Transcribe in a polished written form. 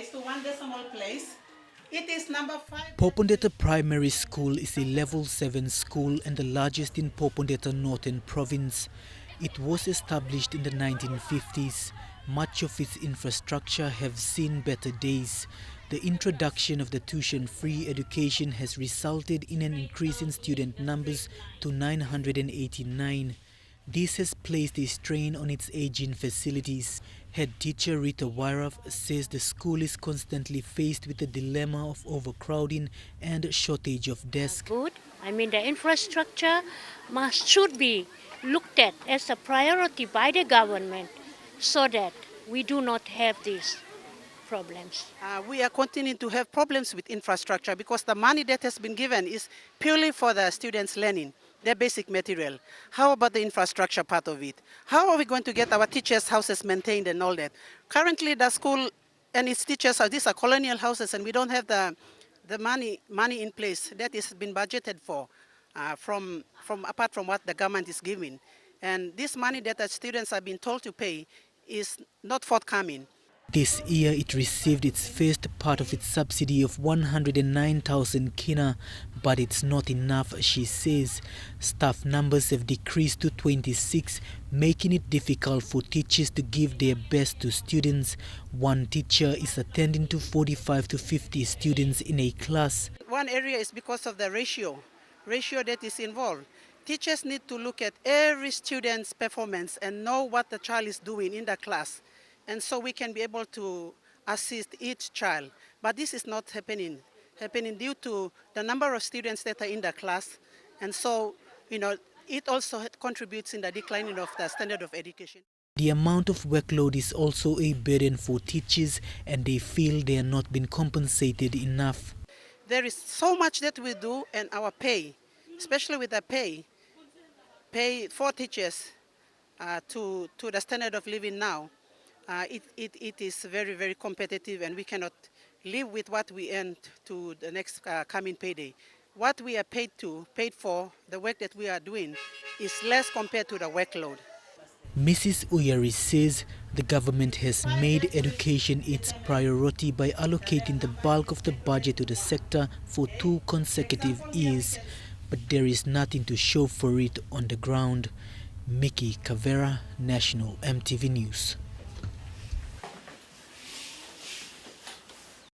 place to 1 decimal place. It is number 5. Popondetta Primary School is a level 7 school and the largest in Popondetta Northern Province. It was established in the 1950s. Much of its infrastructure have seen better days. The introduction of the tuition-free education has resulted in an increase in student numbers to 989. This has placed a strain on its aging facilities. Head teacher Rita Wairav says the school is constantly faced with the dilemma of overcrowding and shortage of desks. Good. I mean, the infrastructure should be looked at as a priority by the government so that we do not have these problems. We are continuing to have problems with infrastructure because the money that has been given is purely for the students' learning, their basic material. How about the infrastructure part of it? How are we going to get our teachers' houses maintained and all that? Currently, the school and its teachers these are colonial houses, and we don't have the money in place that has been budgeted for from apart from what the government is giving. And this money that the students have been told to pay is not forthcoming. This year it received its first part of its subsidy of 109,000 kina, but it's not enough, she says. Staff numbers have decreased to 26, making it difficult for teachers to give their best to students. One teacher is attending to 45 to 50 students in a class. One area is because of the ratio that is involved. Teachers need to look at every student's performance and know what the child is doing in the class. And so we can be able to assist each child. But this is not happening due to the number of students that are in the class. And so, it also contributes in the declining of the standard of education. The amount of workload is also a burden for teachers, and they feel they are not being compensated enough. There is so much that we do, and our pay, especially with the pay for teachers to the standard of living now, it is very, very competitive, and we cannot live with what we earn to the next coming payday. What we are paid for, the work that we are doing, is less compared to the workload. Mrs. Uyari says the government has made education its priority by allocating the bulk of the budget to the sector for 2 consecutive years, but there is nothing to show for it on the ground. Mickey Cavera, National MTV News.